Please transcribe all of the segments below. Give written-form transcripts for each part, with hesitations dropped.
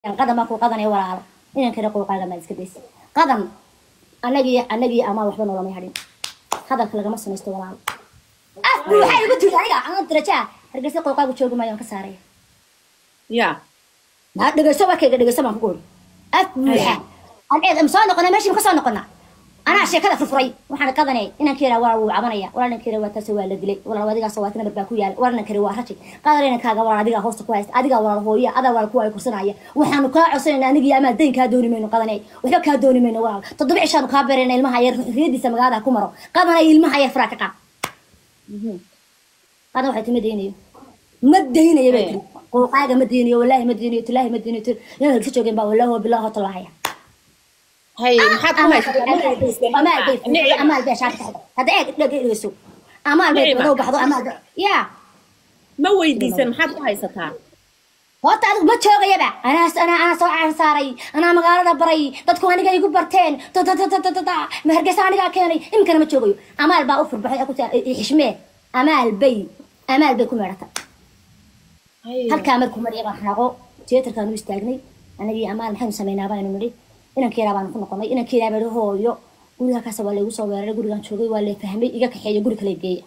قدم أكو قدم يورا إن كده قول قدم ما يسكتيس قدم أنا أما وحنا ولا ما يهدين هذا الكلام ما سمعته ولا أفلو حي قلت لي أنا ترجع رجعت قول قدم وشوف ما ينكسره يا ما رجعت كده رجعت ما أقول أفلو حي أنا مصانع قنا ماشي مكسانع قنا أنا أشياء كذا في الفري وحنا كذا ني إن كيرا ولا عمانية ولا نكيرا وتسوى لدلي ولا وديك سواتنا برباكويا ولا نكيرا وحشي قادرين كذا ولا ديك هوست كويس أديك ولا هوية هذا ولا كوي كرسناية وحنا كعصين أنا نجي أما دين كادوني منه قادر ني وحنا كادوني منه ولا تطبيع شان خابرين المهاير ريدي سمع هذا كمرة قادر ني المهاير فراكة هذا واحد مديني مديني يا بكري قول حاجة مديني والله مديني تلاهي مديني يا الكتشو جنبه والله بالله طلعها هاي محطة أمال بيش هذا إيه لقي يسوع أمال بيش بدو بحضو أمال يا ما ويدي سن محطة هاي ستها هوتا ما تشوق يا بع أنا صار صاري أنا مقالة بري تدخل أنا جاي برتين ما هرجس أنا جا كاني يمكن ما تشوقي أمال بأوفر بحي أكو يحشمه أمال بيكون مرتا هل كاملكم مريض إحنا قو تيتر كانوا يستاجني أنا جي أمال محن سمينا بين مريض إن كيرا بان كنا قمي إن كيرا بده هو يو قولها كسب ولا يوصل ولا قولها شوقي ولا فهمي إيجا كحيل قولك ليجي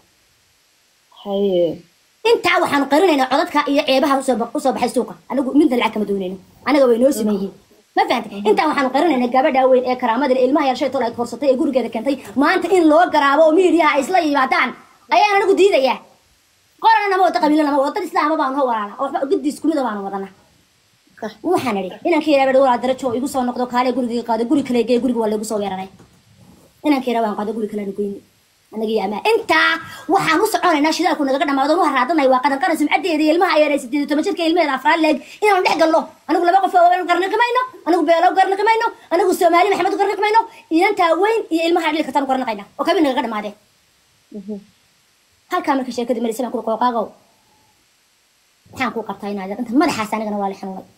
هاي أنت وحنا قررنا إن عضتك عيبها وصب حسوقة أنا من ذا العكمة دونين أنا قوي نوسي ميه ما فهمت أنت وحنا قررنا إن الجبل ده وين كرامة الماء يرشي طلع فرصتي يقول كذا كنتي ما أنت إن لو قرابة وميريا إسلام بعدان أي أنا قد ديدا يا قررنا ما وتقبلنا ما وطن الإسلام ما بان هو ولا أو قد يسكنوا ده بان وضنا waxaan iri inaan kiira bad wala darajo igu soo noqdo kaale guriga qaado guri kale geey guriga wala igu soo weeraray inaan kiira waan qaado guri kale goyn anagii ama inta waxaan u soconaynaa shidaalku naga dhamaado wax raadanay waa qadan qaran sumcadeeda ilmaha ay 18 jirka ilmaha afraad leeg inaan dhex galno anigu laba qof oo qarna kamayno anigu beelo qarna kamayno anigu Soomaali Maxamed qarna kamayno inanta weyn iyo ilmaha dhil ka tan qarna qayna oo kabin naga dhamaade halka marka sheekada marisana ku qooqaago waxaan ku qabtay inaad inta madaxaas anigana waa la xanuunay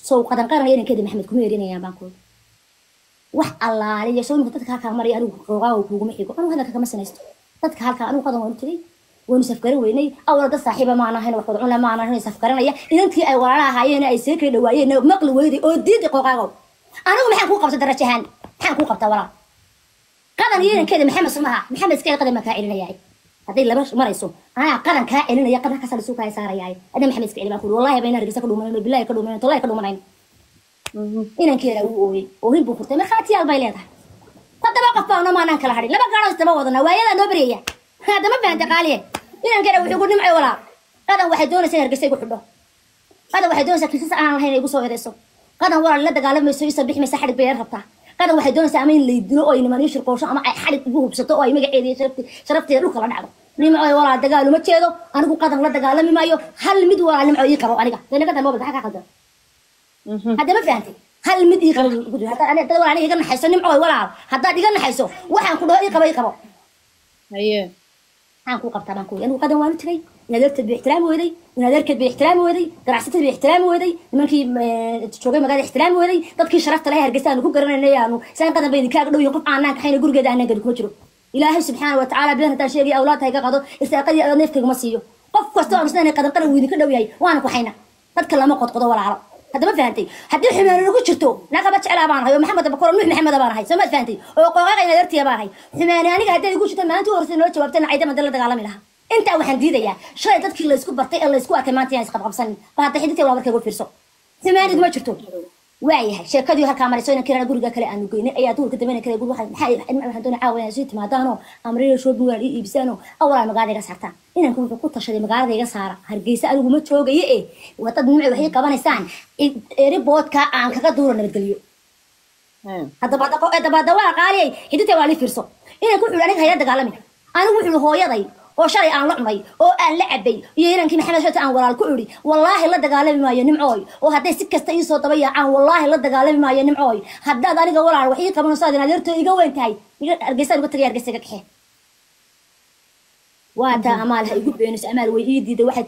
سو قدر قرن يرين كده محمد كميرين يا بانكود wax allaale iyo soo dadka ka maray anigu qooqaa oo kugu mixigo anigu hadalka kama sanaysto dadka halka anigu qadan waan tagay waan safgarin weynay awal dad saaxiiba ma aanahayn wax wada cunaa ma aanahayn safgaranaya inantii ay walaalaha hayeen ay seekay dhawaayeen maqli weeyday oo diiday qooqaago anigu maxaan ku qabtay darajahan maxaan ku qabtaa walaa qadan yeerin keda maxamed sumaha maxamed iska qadan ma ka celinayay hadii laba marayso ana qadan ka celinaya qadan ka sal suuqa ay saarayay ada maxamed iska celin ku wallahi bayna ragisa ka dhuumanayno billahi ka dhuumanayno tolay ka dhuumanayno inaan keera uu ooyay oo hin buu furtay markhaati yaal bay leedahay tadaba qof baa ma aanan kala hadhin laba gaaro istaba wadana waayada noo bareeya hada ma baanta qaaliye inaan keera wuxuu ku nimcay walaa qadan waxay doonaysaa hargeysa igu xidho qadan waxay doonaysaa kiisas aan lahayn igu soo eedeyso qadan wala la dagaalamayso isa bixmaysa xarig bay rabtaa qadan waxay doonaysaa ama in la dilo oo inama niyo shirqoosho ama ay xarig ugu hubsato oo ay magaceedii sharafteeda dhulka la dhacdo nimcay walaa dagaal uma jeedo anigu qadan la dagaalami maayo hal mid walaa nimcay ii qabo aniga denaga ma bada ka qadan هذا ما فهمتي هل مد يقول هذا أنا تدور عليه يقولنا حيسون نمعوي ولا هذا يقولنا حيسون واحد كله يقبل هيه هنكون قبض طبعا كوي أنا قدم وأنا تري نادرت باحترام ودي ونادرت باحترام ودي درست باحترام ودي لما كي تشوفي مقال احترام ودي تذكر شرفت عليها الجسان وكون قررنا إنه يعني سان قدم بين كاغ دو يقف عنك حين يقول كذا أنا قد كوجرو إلهي سبحانه وتعالى بين تاشيري أولاد هيك قادو استقل نفك مسيو قف وستوع مسنا قدم قرر ويدي كده وياي وأنا كحينا تذكر لما قد قضوا ولا عرب هذا ما فهمتي حد حمار نقول شرتو نقبت على بانها يوم محمد بكر نوح محمد بانها سما فهمتي وقوقا إلى درتي بانها حمار أنا هذا يقول شرتو ما أنتوا ورثنا لو جوابتنا عيدا ما دلنا دعالم لها أنت واحد جديد يا شو تذكر اللي يسكت برتي اللي يسكت كمان تيجي يسكت قبصني بعد حدتي ولا بركة يقول فرصة حمار ما شرتو واعيها شركة هالكاميرا سوينا كنا نقول جا كلا أنو قينا أي دول كده بينا كلا يقول واحد حي إحنا هندون عاون زيت ما دانو أمريكا شو بيقول يبسانو أول ما قاعد يقصرتان إن نكون في قطة شدي ما قاعد يقصر هرجيسة أنا قمت شو جاي إيه وتدمع وهي كمان إنسان ريبوت كا عن كذا دور نبتديو هذا بعد ولا قاري هديت والي فرصة إن كل حلانك هيدا قالمي أنا أقول له هو يضي oo shalay aan lacmay oo aan la cabay yeerankii maxamed shati aan walaal ku uri wallahi la dagaalami maayo nimcooy oo haday si kasta ii soo dabaya aan wallahi la dagaalami maayo nimcooy hadda aniga walaal wax ii qaban saadina adeerto iga weyn tahay argeysan uga tagay argeysaga kaxee waata amaal ha igu beenis amaal way ii diiday waxay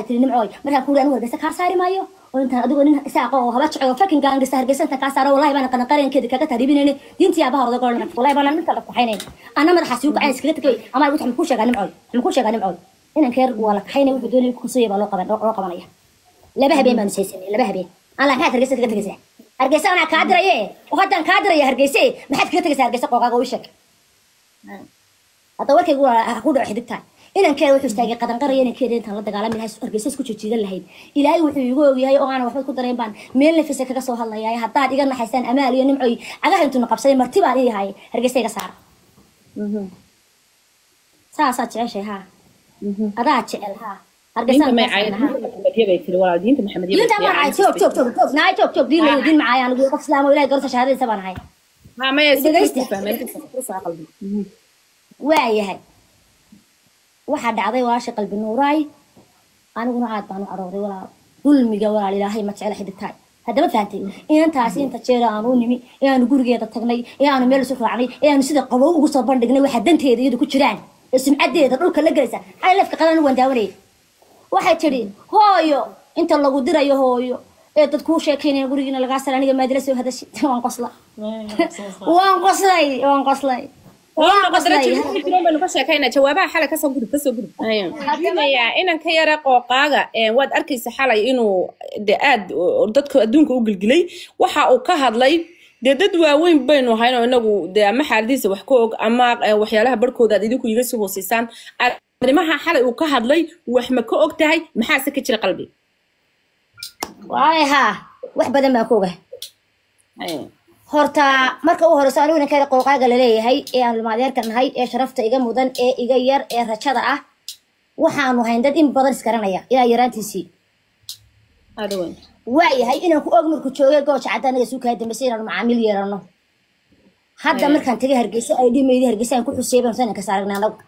tiri nimcooy marka ku anigu argeysa ka saari maayo oo inta adigu nin isaaqo oo haba jecel fakin gaangista argeysan ka saaro wallahi baan qadan qarankeeda kaga taribinayna diintii abaha hore goorna wallahi baan mid kala ku xaynay أنا ما راح أسيوك عايز كذا تقولي أما أقول تحمل كل شيء قاعد نمعود حمل شيء قاعد نمعود إن كير ولا حين يقول بدون يكون صيب ولا قبل لا بهبين ما نسيسني لا بهبين أنا محد هرجيسة تكتجسة هرجيسة أنا كادر إيه وهذا كادر إيه هرجيسة محد كتجسة هرجيسة قوقا وشك هذا ورك يقول أقول واحد بتاعي إن كان وحش تاجي قدم قرية إن كده أنت لطق على من هرجيسة كل شيء لهيد إلهي وحيقول يا أنا وحد كنت ريبان مين اللي في سكة صوها الله يا حتى يقولنا حسين أمال ينمعي عجاه أنتوا نقبسين مرتبة عليه هاي هرجيسة كسر ساسات عيشة ها أراد شعل ها دينta may caayeen maxamediyay bay tiri walaal diinta maxamediyay diinta ma caay joog naay joog diin macay aan qof islaam oo ilaahay garta shahaadada sabaan hay ha may isku fahmeen soo qalbi waayahay waxa dhacday waasha qalbi nuuray aniguna aad baan u arooday walaal dulmiga walaal ilaahay ma jecel xididtaay hadaba faantay intaas inta jeer aan u nimi aan gurigeeda tagnay aan meel soo raacnay aan sida qabow ugu soo bandhignay waxa danteeda iyadu ku jiraan ismcadeeda dhulka la galaysa ay lafka qadan waan daawanay waxay tiri hooyo inta lagu dirayo hooyo ee dad ku sheekeynay gurigiina laga saaray aniga madrasa hadashi waan qoslay baynu ka sheekaynaa jawaabaha xalay ka soo gudub hadinaya inan ka yara qooqaaga waad arkaysa xalay inuu aad dadka adduunka u gilgilay waxa uu ka hadlay dad waaweyn baynu hayno inagu ama xaaladiisa wax ka og ama waxyaalaha barkooda aad idinku iga soo hoosaysan arrimaha xalay uu ka hadlay wax ma ka og tahay maxaa se ka jira qalbi waayaha wax badan baan ka ogahay horta marka uu horeyso anigu ninka qooqaaga la leeyahay ee aan ilmaadeerka nahay ee sharafta iga mudan ee iga yar ee rajada ah waxaanu hayn dad in badan iskaranaya ilaa yaraantiisii adoon waayahay inaan ku og markuu joogay gooja cadanaga suukaa dambeysay inaan macaamiil yeelano hadda markaan tagay hargeysa ay dhimeeyay hargeysa aan ku xuseebay sanad ka saaragnaa anagu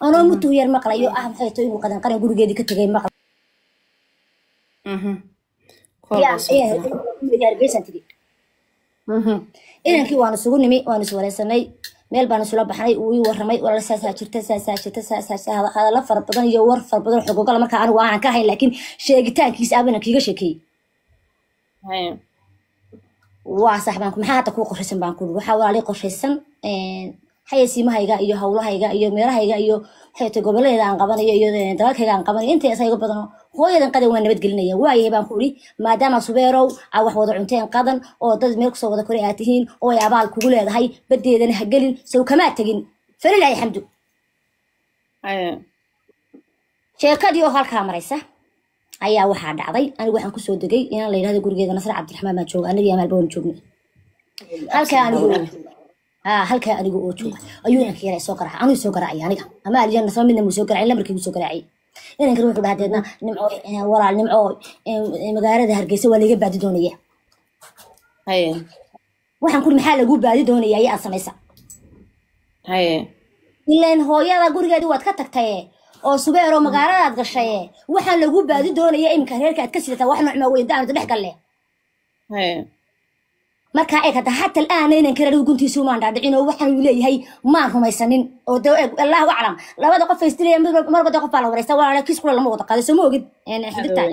anoo mutu yar maqlayo ah maxay tahay inuu qadan qaran gurigeedii ka tagay maqal hargeysa tagay inankii waan isugu nimi waan is wareysanay meel baan isula baxnay uu ii warramay wala saasaa jirta hadalla fara badan iyo war fara badan xogogal marka anigu aanan ka hayn laakiin sheegitaankiisa abana kiiga sheekay waa sax baan maxaa hadda ku qorshaysan baan ku waxa walaali qorshaysan xayeysiimahayga iyo hawlahayga iyo meelahayga iyo xeeto goboleeda aan qabanayo iyo dalkayga aan qabanayo inta isaga badan hooyadan qadan waan nabad gelinaya waayahay baan ku iri maadaama subeerow aa wax wada cunteen qadan oo dad meel kusoo wada koray aad tihiin oo ay abaal kugu leedahay badeedana ha gelin sow kamaa tagin falilahi xamdu sheekadii oo halkaa maraysa ayaa waxaa dhacday anigu waxaan kusoo degay inaan la yidhahdo gurigeeda nasra cabdiraxmaan baan jooga anigii amaal baan joognay halkaa anigu oo jooga ayuu inanka yaray soo garaaca anuu soo garaacay aniga ama aljanna sama midna muu soo garaacay lamarkii uu soo garaacay inankan wuxuu dhahaa deedna nimco walaal nimco magaalada hargeysa waa laga baadi doonaya waxaan kuri maxaa lagu baadi doonaya ayaa aad samaysa ilaan hooyada gurigeedii waad ka tagtaye oo subeeroo magaaladaad gashaye waxaan lagu baadi doonaya iminka reerka aad ka sidataa wax nooc maa weyn daanada dhex galle marka ay ka hatta aan inaan kala guntiisu maan dhaadhicin oo waxaan uu leeyahay ma rumaysanin oo Allah waclam labada qof istiriyay marba qof baa la wareysta walaal kiis kula lama wada qaado soo moogid xididtaan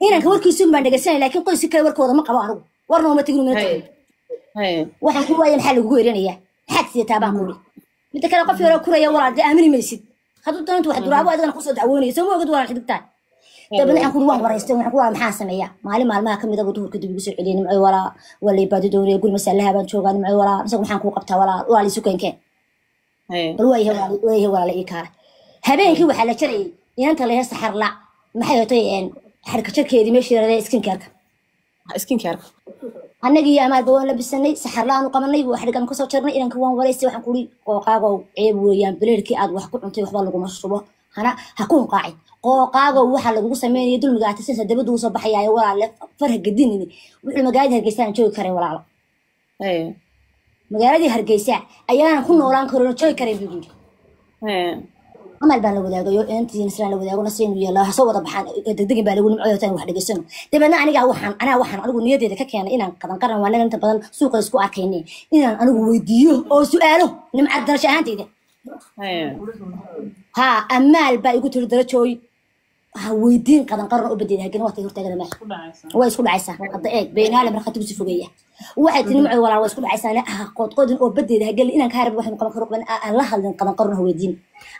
inaan ka warkiisu baan dhageysanay laakiin qoyska kale warkooda ma qabo anigu warna ma tigin waxaan ku waayay maxaa lagu weerinaya xad sidaa baan ku mid kale qof yaro kuraya walaal aamini maysid haduu doonto wax duraabo adigana ku soo dacwoonay soo moogid walaal xididtaan dabna aan ku waan wareystay waxaan ku waa maxaa sameeyaa maalmaha kamid ah duhurka dib ugu soo celiyay nimco wala baadi doonay guri masalaha baan joogaa nimco wala isagu maxaan ku qabtaa wala isu keenkeen wala ii kaara habeenkii waxa la jiray inanta la heesta xarla maxay tahay xarka jirkeedii meeshii raday skinkaarka annagii amaal baan la bisanay saxarla aanu qabanay wax dhigan ka soo jirnay inanka waan wareystay waxaan ku ri qooqaago ceeb weeyaan bileerkii aad wax ku cuntay waxba lagu mashrubo hana ha ku qaacin qooqaago waxa lagu sameeyay dulmiga atasay dabadu soo baxayay walaal farha gadinini wuxuu magaalada hargeysa joogi karay walaal magaaladii hargeysa ayaan ku noolaan karo joogi karay buu amal baan la wadaagayo intii nasraan la wadaago naseen iyo la soo wada baxaan degdegin baa lagu nimcooyo tan wax dhageysano dabana aniga waxaan anigu niyadeeda ka keenay inaan qadan qaran waan inta badan suuqa isku arkaynay inaan anigu weydiiyo oo su'aalo nimcad darasho ahaantayda ها أمال بيقول ترى درجوي ويدين قدم قرن أبدي هجين وقت يرتجل معه هو يسكون عيسى الضئيق بين عالم رخت بسفوجية waxay tiri nimco walaal way isku dhacaysaan qood qoodin oo badeeda hagal inaan ka harab waxaan qaban karo aan la hadlin qaban qarno weydiin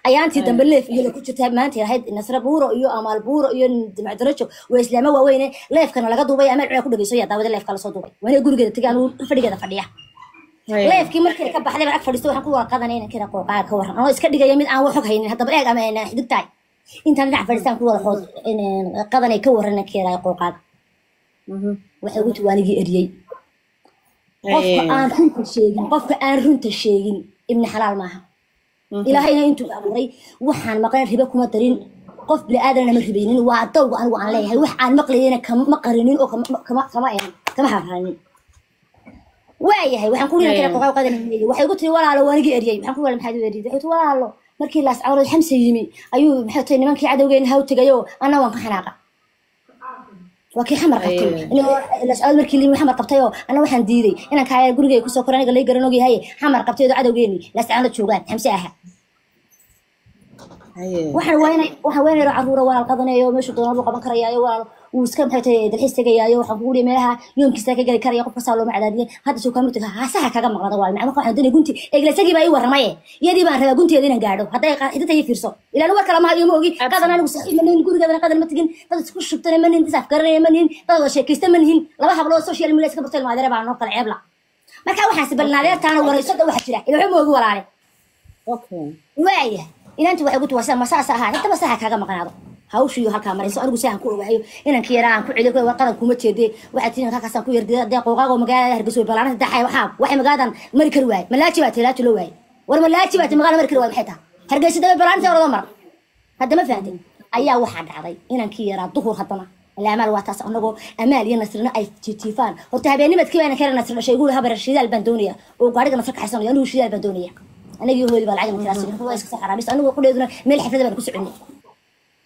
ayaantii dambe leef iyo ku jirta maanta ahayd nasra buuro iyo amaal buuro iyo macdarajo way islaama waaweyne leefkana laga duubay amaal cuna ku dhageyso yaa daawada leefka la soo duubay wana gurigeeda tagaan uu fadhigeeda fadhiya leefkii markii ka baxday baan ag fadhiistay waxaan ku wada qadanayna kira qooqaa ka waran oo iska dhigaya mid aan wax xog haynin hadaba eeg ama aan xidibtaay intaan dhinac fadhiistaan ku wada xood in qadanay ka waran kira qooqaa waxay ugu tuwaanigi eriyay qofka aan runta sheegin ibn xalaal maaha ilaahayna intuu abuuray waxaan maqan riba kuma darin qof bili aadan ma ribaynin waa dawga anigu aan leeyahay wax aan maqlayna kama qarinin oo kama haraanin waayahay waxaan ku leeyahay kala qoqow qadanay waxay ugu tiri walaalo waanigi eriyay waxaan ku walaal maxay eriyay waxay walaalo markii laas cawrad xamse yimi ayuu maxay tahay nimankii cadawgeena haw tagayo ana waan ka xanaaqa وكي حمر قبتي إنه الأسئلة مركي اللي حمر قبتيه أنا وحن ديري أنا كاي جورجي كوسو كراني قال لي قرنوجي هاي حمر قبتيه ده عدو جيني لا استعانت شوقات حمساها وحن وين عرورة ولا القضنة يوم مش طول الوقت بكرة يا ولا وسكم حتى الحس يا يوم حقولي مالها يوم كساك قال كريه قف صالو مع دادي هذا شو كملت هسه كذا مقطع ولا مع ما عندني قنتي إجلسي بقى يورا ماي يدي ما ربع قنتي يدينا قاعدوا حتى هي فرصة إلى نور كلام يوم أوجي كذا أنا مستحيل منين قولي كذا كذا ما تجين هذا تكون شبتنا منين تسافر منين هذا شيء كيست منين لا حبلو السوشيال ميديا كبرت المعذرة بعد نقطة عبلة ما كان واحد سبب لنا تانا ورئيس ده واحد شراء إلى هم أوجي ولا عليه أوكي وايه إلى أنت واحد قلت وسام مساء هذا أنت مساء كذا مقنعه هاوش يو هالكاميرا يسوي أرجو ساهم كل وعيو إن كيران كل عيد كل وقرن كومة تدي واحد تين هكذا سام كل يرد ده قوقا ومجال هربسوا بلانه ده حي وحاب واحد مقادن مريك الواي ملاكي بات لا تلواي ولا ملاكي بات مقادن مريك الواي بحيتها هرجس ده بلانه ولا ضمر هذا ما فهمتني أيها واحد عضي إن كيران ظهور خطنا الأعمال واتس أنه أمال ينصرنا أي تيفان وتهبيني ما تكلم أنا كيران نصرنا شيء يقول هبر الشيء البندونية وقارق نصرك حسن يعني الشيء البندونية أنا يقول لي بالعجم كلاسيك هو إيش كسر حرام بس أنا أقول يدنا ملح حفظة بنكسر عني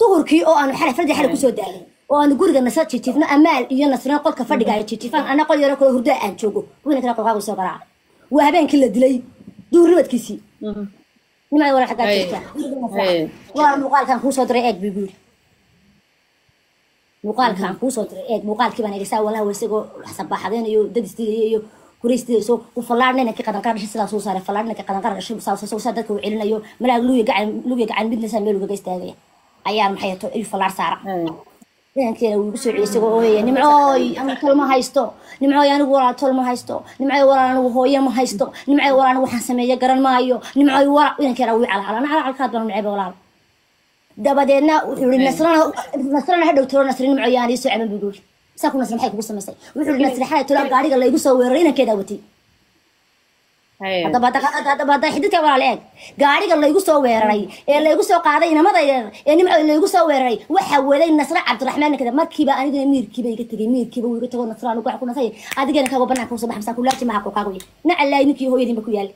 طهوركي أو أنا حرف فردي حرف كسود دالي وأنا أقول لك نصرت تيفنا أمال ينصرنا قل كفردي قاعد تيفان أنا قل يراكل هرداء أن تشوفه وين تراكل قاعد يسوق راعي وهبين كل دلي دور ربط كيسي ما ولا حتى تيفان ولا مقال كان خوش صدر إيج بيقول مقال كان خوش صدر إيج مقال كمان يساوي ولا ويسقو حسب بعضين يو ددستي كوريستي سو وفلارنا إنك قد نقارن شيء سلاسو صار فلارنا إنك قد نقارن شيء سلاسو صادك وعلنا يو ملا لوي قاعد بدنا سامي لوي قاستاجي أيام حياته الفلار صار يعني كذا ويسوي يسوي نمعي أنا كل ما هايستو نمعي أنا ورا كل ما هايستو نمعي ورا أنا وهو ما هايستو نمعي ورا أنا وحسن ما يقرن مايو نمعي ورا يعني كذا وي على الكاد بنو نلعب ولا دبدينا نصرنا هذا وترى نصرنا نمعي يعني يسوي عم بيقول ساكو نصر حيك بس مسي وحول نصر حالة تلا قاري الله يقص ويرينا كذا وتي هذا بعد حدث ولا عليك قاري الله يقص ويري الله يقص قاعدين ما ضير يعني مع الله يقص ويري وحولين نصر عبد الرحمن كذا مركبة أنا قلنا ميركبة ويقول نصران وقع كنا سي هذا جانا كابو بناكم صباح مساك ولا تي معك وقاوي نعلى ينكي هو يدي بكويال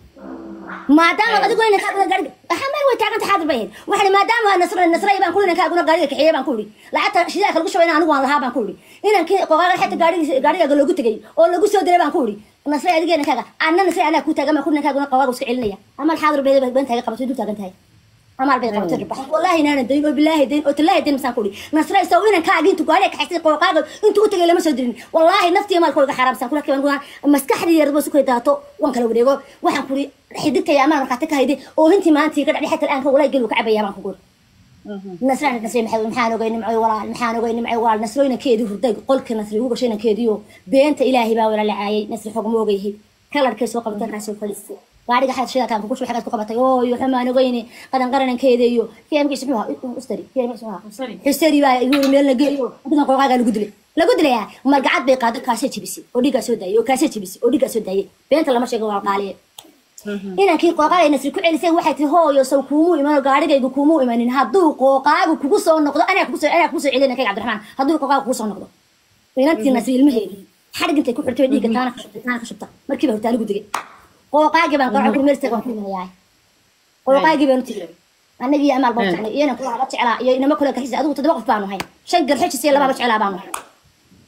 ما دام قد يقول إنك قاري أحمر وتعرف حاضر بين وإحنا ما دام النصر يبان كلنا كنا قاري كحية بان كلي لا حتى شيء ذاك القشة أنا والله هابان كلي إن كي قاري حتى قاري قالوا قلت جاي ولا قصة دري بان كلي النصر يدي جانا كذا أنا النصر أنا كنت جمع كلنا كنا قواقع وسكعلنيا أما الحاضر بين بنت هاي قبضت يدو تاجنت هاي أما البيت قبضت الربح والله هنا الدين وبالله الدين وتالله الدين مسان كلي نصر يسوينا كاجين تقولي كحسين قواقع أنتوا تجي لما سدرين والله نفتي ما الكل حرام سان كلك كمان مسكحري يربو سكوي داتو وانكلو بديجو وحن كلي حدك يا أمان رقعتك هيدي وأنتي ما أنتي قد حتى الآن ولا يقولوا كعبة يا مان كقول نسرين محانو جاي نمعي ولا محانو جاي نمعي ولا نسرين كيدو فردق قل كنسري هو شيء كيديو بنت إلهي با ولا لعاي نسري حكم وجهه كلا الكيس وقبل كان فلسطين بعد حد شيء كان كل شيء حاجات قبضت يو حمانو جايني قد نقرن كيديو في أمك يسموها أستري في أمك يسموها حستري با يقولوا ميلنا جيو بدنا قوقا قالوا قدلي لا قدلي يا مرقعات بيقاد كاسة بيسي وديك سوداء يو كاسة بيسي وديك سوداء بنت الله ما شيء قوقا عليه إن كي قوقا نسري كل إنسان واحد هو يسوي كومو إيمان وقاري جاي كومو إيمان هادو قوقا وكوسو النقطة أنا كوسو علينا كي عبد الرحمن هادو قوقا وكوسو النقطة وينتي نسري المهي حرق أنت كل عرتي ديك أنا خشبتها مركبة وتالي قدري قوقا جبان قرع كل مرسك وكل ياي قوقا جبان تيجي أنا جي أمال بوت يعني أنا كل عرفت على إنما كل كحيز أدو تدوق في بانو هاي شجر حش سيلا ما بتش على بانو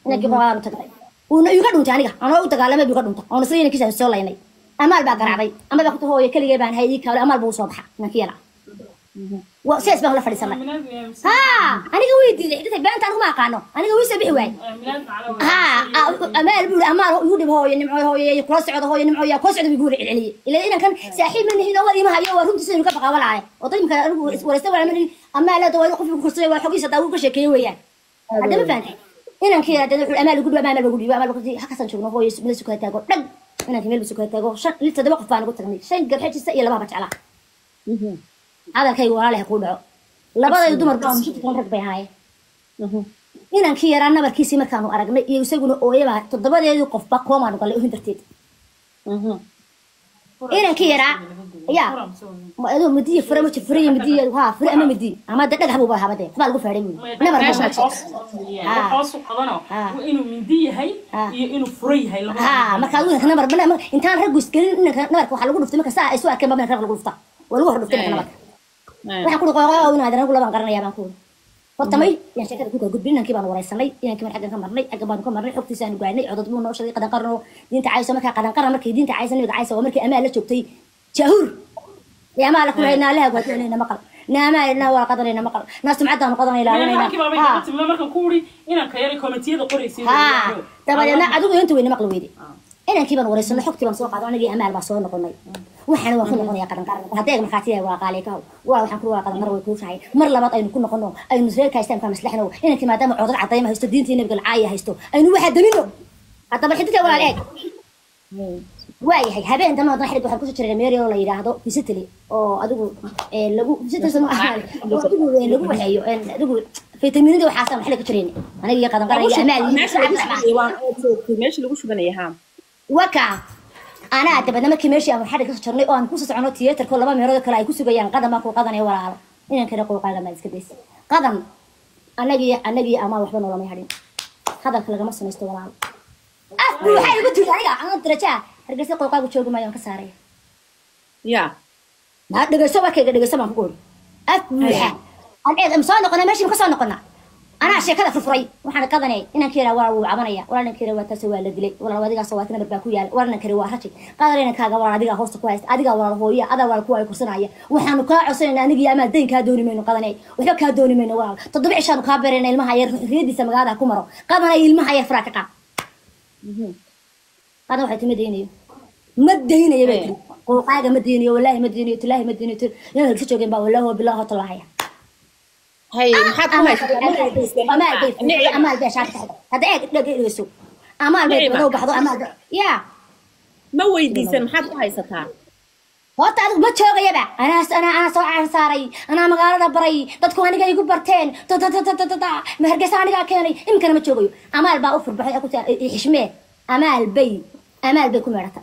أنا جي قوقا متقطع ونيقدون تانية أنا أقول تقال ما بيقدون تا أنا نسري نكيس السؤال يعني أمال بقى قرعبي أما بقى هو يكلي جبان هاي كلا أمال بوصبحة نكيلا وسيس بقى ولا فريسنا ها أنا قوي دي إذا بنت أنا ما قانو أنا قوي سبيه واي ها أمال بقول أمال يقول هو ينمع هو يكروس عضه هو ينمع يا كروس عضه بيقول عليه إلا إذا كان ساحب من هنا ولي ما هي ورهم تسير كبقى ولا عين وطيب كان ورستوى على أمال لا توي يخف كرسي وحقي ستاوي كشكي وياه هذا ما فهمت إنا كذا تدخل أمال يقول أمال بقول أمال بقول حكى سنشوفه هو يسمى سكوت تاجو لق إنا كمل بسكوت تاجو شن لسه ده وقف أنا قلت لك شن قبل حاجة السئية لما بتعلق هذا الكي وراله يقول لبضة يدمر قام شو تكون ركبي هاي إنا كي يرانا بركيسي مكانه أرجع يسوونه أويبا تضبط يدو قف بقوة ما نقول له هندرتيد إنا كي يرا يا ما هذا مدي فرق مش فرق مدي ها فرق ما مدي أما ده ده حبوبها هذا ما لقوا فارين نمر خاص قضنا وإنه مدي هاي إنه فري هاي ما كانوا نمر بلا إنت أنا رجوا سكين إنك نمر وحلقوا في مكان ساعة سواء كم بنا رجوا في والله رجوا في مكان نمر وحكوا قراءة وإنه هذا نقول لهم قرنا يا بنقول وطمي يعني شكل كوكا قد بينا كيبان وراي سني يعني كمان حاجة كمرني حاجة بان كمرني حكتي سان قاعدني عضد مو نوش قد قرنوا دين تعايسة مكان قد قرن مركي دين تعايسة نبي عايسة ومركي أمال لا شوكتي شهور يا مالك ولا لها قلت لنا مقل نما لنا ولا قدرنا مقل ناس معدنا قدرنا إلى هنا ما مركب كوري إنا كياري كومنتيه قريسي طبعا أنا عدو أنتوا وين مقل ويدي إنا كيبان وراي سني حكتي بان سوق قدرنا جي أمال بصور نقولنا وحنا وخلنا قلنا يا قدر قرن هذا مخاتيه وقالي كهو وحنا كلوا قدر مرة ويكون شيء مرة لبط أي نكون قلنا أي نزيل كايستان كمسلحنا إنا كما دام عذر عطيمة هيستو دينتي نبقى العاية هيستو أي واحد منه حتى بالحدة ولا عليك واي هاي هبين تما ضحي لك waxaan ku soo jiray meeriyo la yiraahdo fisitli oo adigu lagu fisitli sama ahaan lagu waxayo adigu fitamiinada waxa san xilka jireen aniga iyo qadan qaran iyo amaal meesha lagu shubanaya waka ana tabada markii meeshii aan xadda ka soo jirnay oo aan ku soo socono theater-ko laba meerood kale ay ku sugayaan qadan ma ku qadanay walaalo inaan kala qooqaga ma iska deys qadan anagi ama waxba noloma hadin hadalka laga ma sameesto walaalo afku waxay ugu tirayga aan dirajaa hargeysa qooqaga joogo ma ayaan ka saaray ya ما دغيسو واكيغا دغيسو ما كقول افوحا انا ام سو نقنا ماشي ما سو نقنا انا شيكada furfuray waxaan qadanay inaan kiira waa uu cabanaya walaalna kiira waa taas waa la dilay walaal adiga soo waatana barbaa ku yaal walaalna kiira waa rajay qadarina kaaga walaal adiga hoosta ku haysta adiga walaal hooyo ada walaal ku ay kursanaya waxaan ka codsanayna aniga iyo ama deyn ka dooni mayno qadanay waxa ka dooni mayno walaal 7 cishaan ka beerayna ilmaha yar reediisa magaalada ku maro qadanay ilmaha yar faraaka qab qadan waxay timideynayo ma deynayo beekri qooqaaga ma deynayo wallahi ma deynayo tilaahi ma deynayo inaan ka joogeen baa wallahi billahi talaahaya هاي محط أمال بيش هذا إيه دقيقة أمال بيش بدو بحضو أمال يا ما ويديسن محط هاي ستار وقت ما تشوق يبع أنا صاع صاري أنا مقالة بري تدخل أنا جاي يقبرتين ما هرجس أنا جا كاني يمكن ما تشوقي أمال بأوفر بحي أكو حشمة أمال بي كم مرتا